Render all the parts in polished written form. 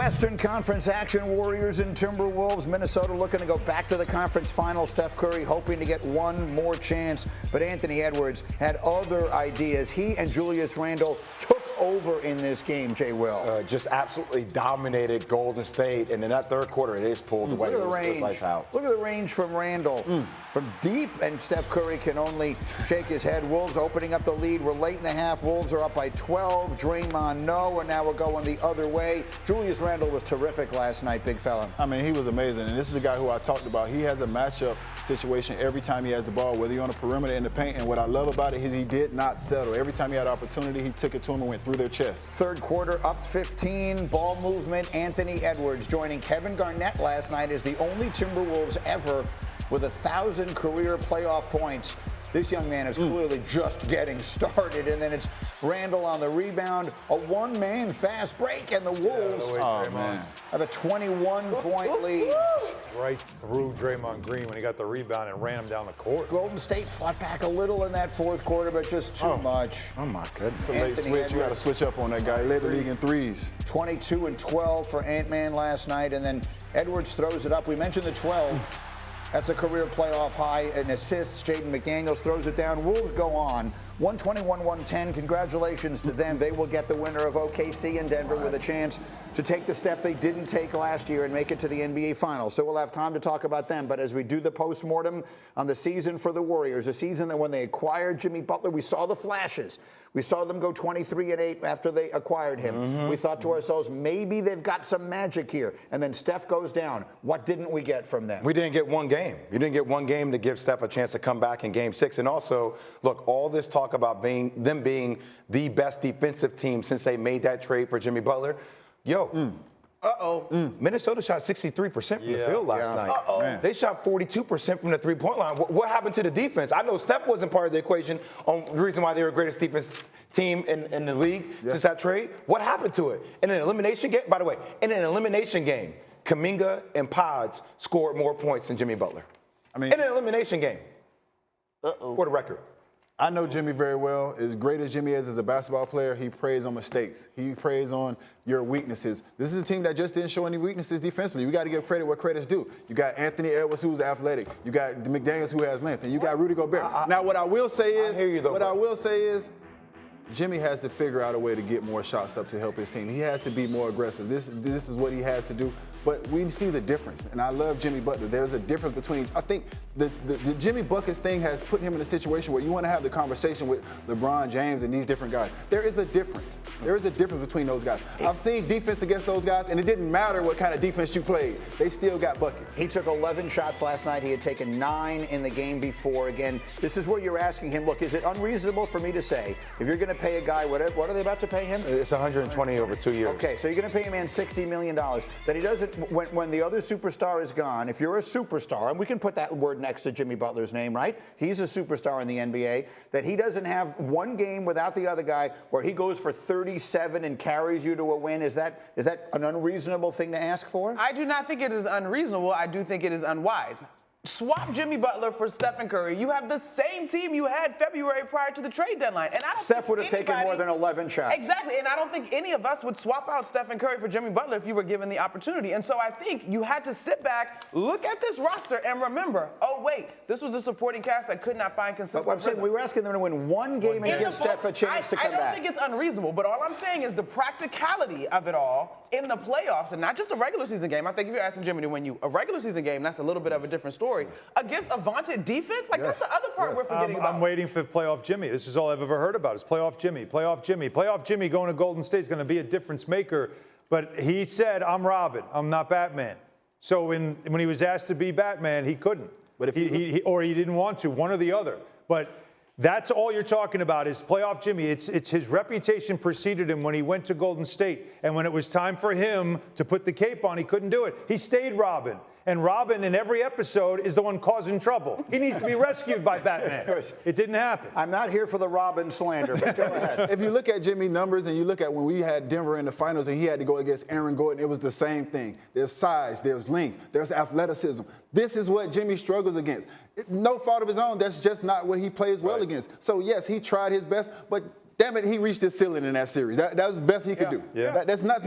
Western Conference action, Warriors and Timberwolves. Minnesota looking to go back to the conference final. Steph Curry hoping to get one more chance, but Anthony Edwards had other ideas. He and Julius Randle took over in this game, Jay Will. Just absolutely dominated Golden State, and in that third quarter, it is pulled away. Look at the range. Look at the range from Randle. From deep, and Steph Curry can only shake his head. Wolves opening up the lead. We're late in the half. Wolves are up by 12. Draymond, no, and now we're going the other way. Julius Randle was terrific last night, big fella. I mean, he was amazing, and this is the guy who I talked about. He has a matchup situation every time he has the ball, whether you're on the perimeter in the paint, and what I love about it is he did not settle. Every time he had opportunity, he took it to him and went through their chest. Third quarter, up 15, ball movement. Anthony Edwards joining Kevin Garnett last night as the only Timberwolves ever with 1,000 career playoff points. This young man is clearly just getting started. And then it's Randle on the rebound, a one-man fast break, and the Wolves have a 21-point lead. Right through Draymond Green when he got the rebound and ran him down the court. Golden State fought back a little in that fourth quarter, but just too much. Oh, my goodness. Late switch, you got to switch up on that guy. He led the league in threes. 22 and 12 for Ant-Man last night, and then Edwards throws it up. We mentioned the 12. That's a career playoff high in assists. Jaden McDaniels throws it down. Wolves go on. 121-110. Congratulations to them. They will get the winner of OKC and Denver with a chance to take the step they didn't take last year and make it to the NBA Finals. So we'll have time to talk about them. But as we do the postmortem on the season for the Warriors, a season that when they acquired Jimmy Butler, we saw the flashes. We saw them go 23-8 after they acquired him. We thought to ourselves, maybe they've got some magic here. And then Steph goes down. What didn't we get from them? We didn't get one game. You didn't get one game to give Steph a chance to come back in Game 6. And also, look, all this talk about them being the best defensive team since they made that trade for Jimmy Butler. Minnesota shot 63% from the field last night. They shot 42% from the three-point line. What happened to the defense? I know Steph wasn't part of the equation on the reason why they were the greatest defense team in the league since that trade. What happened to it? In an elimination game, by the way, in an elimination game, Kuminga and Pods scored more points than Jimmy Butler. I mean, in an elimination game. For the record. I know Jimmy very well. As great as Jimmy is as a basketball player, he preys on mistakes. He preys on your weaknesses. This is a team that just didn't show any weaknesses defensively. We got to give credit where credit's due. You got Anthony Edwards, who's athletic. You got McDaniels, who has length, and you got Rudy Gobert. Now, what I will say is, Jimmy has to figure out a way to get more shots up to help his team. He has to be more aggressive. This is what he has to do. But we see the difference, and I love Jimmy Butler. There's a difference between, I think the Jimmy Buckets thing has put him in a situation where you want to have the conversation with LeBron James and these different guys. There is a difference. There is a difference between those guys. I've seen defense against those guys, and it didn't matter what kind of defense you played. They still got buckets. He took 11 shots last night. He had taken 9 in the game before. Again, this is where you're asking him, look, is it unreasonable for me to say, if you're going to pay a guy, what are they about to pay him? It's $120 over 2 years. Okay, so you're going to pay a man $60 million. That he doesn't, when the other superstar is gone, if you're a superstar, and we can put that word next to Jimmy Butler's name, right? He's a superstar in the NBA, that he doesn't have one game without the other guy where he goes for 37 and carries you to a win. Is that an unreasonable thing to ask for? I do not think it is unreasonable. I do think it is unwise. Swap Jimmy Butler for Stephen Curry. You have the same team you had February prior to the trade deadline. And I don't Steph would have taken more than 11 shots. Exactly, and I don't think any of us would swap out Stephen Curry for Jimmy Butler if you were given the opportunity. And so I think you had to sit back, look at this roster, and remember, oh, wait, this was a supporting cast that could not find consistent. But I'm saying we were asking them to win one game and give Steph a chance to come back. I don't think it's unreasonable, but all I'm saying is the practicality of it all in the playoffs, and not just a regular season game. I think if you're asking Jimmy to win you a regular season game, that's a little bit of a different story. Against a vaunted defense? That's the other part we're forgetting about. I'm waiting for playoff Jimmy. This is all I've ever heard about is playoff Jimmy, playoff Jimmy. Playoff Jimmy going to Golden State is going to be a difference maker. But he said, I'm Robin. I'm not Batman. So when he was asked to be Batman, he couldn't. But if he didn't want to, one or the other. But that's all you're talking about is playoff Jimmy. It's his reputation preceded him when he went to Golden State. And when it was time for him to put the cape on, he couldn't do it. He stayed Robin. And Robin, in every episode, is the one causing trouble. He needs to be rescued by Batman. It didn't happen. I'm not here for the Robin slander, but go ahead. If you look at Jimmy's numbers and you look at when we had Denver in the finals and he had to go against Aaron Gordon, it was the same thing. There's size, there's length, there's athleticism. This is what Jimmy struggles against. No fault of his own. That's just not what he plays well against. So, yes, he tried his best, but damn it, he reached his ceiling in that series. That was the best he could do. Yeah. That's not.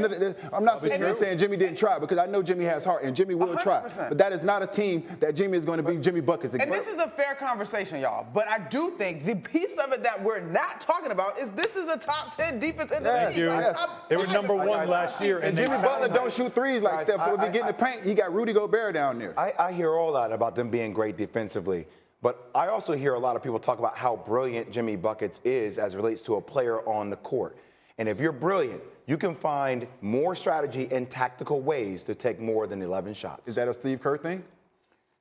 I'm not sitting here saying Jimmy didn't try, because I know Jimmy has heart and Jimmy will try. 100%. But that is not a team that Jimmy is going to be Jimmy buckets again. And this is a fair conversation, y'all. But I do think the piece of it that we're not talking about is this is a top 10 defense in the league. Thank you. They were number 1 last year. And Jimmy Butler don't shoot threes like Steph, so if he get in the paint, he got Rudy Gobert down there. I hear all that about them being great defensively, but I also hear a lot of people talk about how brilliant Jimmy Buckets is as it relates to a player on the court. And if you're brilliant, you can find more strategy and tactical ways to take more than 11 shots. Is that a Steve Kerr thing?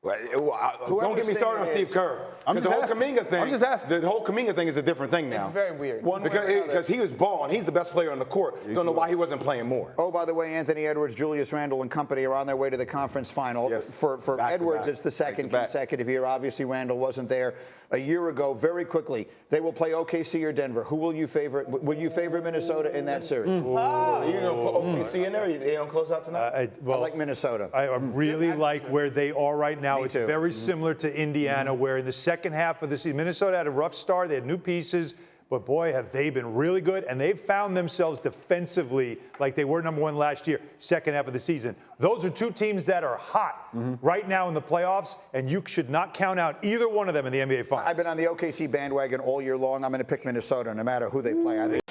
Don't get me started on Steve Kerr. I'm just asking. I'm just asking. The whole Kuminga thing is a different thing now. It's very weird. Because he was balling. He's the best player on the court. Don't know why he wasn't playing more. Oh, by the way, Anthony Edwards, Julius Randle, and company are on their way to the conference final. Yes. For Edwards, it's the second consecutive year. Obviously, Randle wasn't there a year ago. Very quickly, they will play OKC or Denver. Who will you favor? Will you favor Minnesota in that series? You're going to put OKC in there? They don't close out tonight? I like Minnesota. I really like where they are right now. Me It's too. very similar to Indiana, where in the second half of the season, Minnesota had a rough start. They had new pieces, but boy, have they been really good. And they've found themselves defensively like they were number 1 last year, second half of the season. Those are two teams that are hot right now in the playoffs, and you should not count out either one of them in the NBA Finals. I've been on the OKC bandwagon all year long. I'm going to pick Minnesota no matter who they play. I think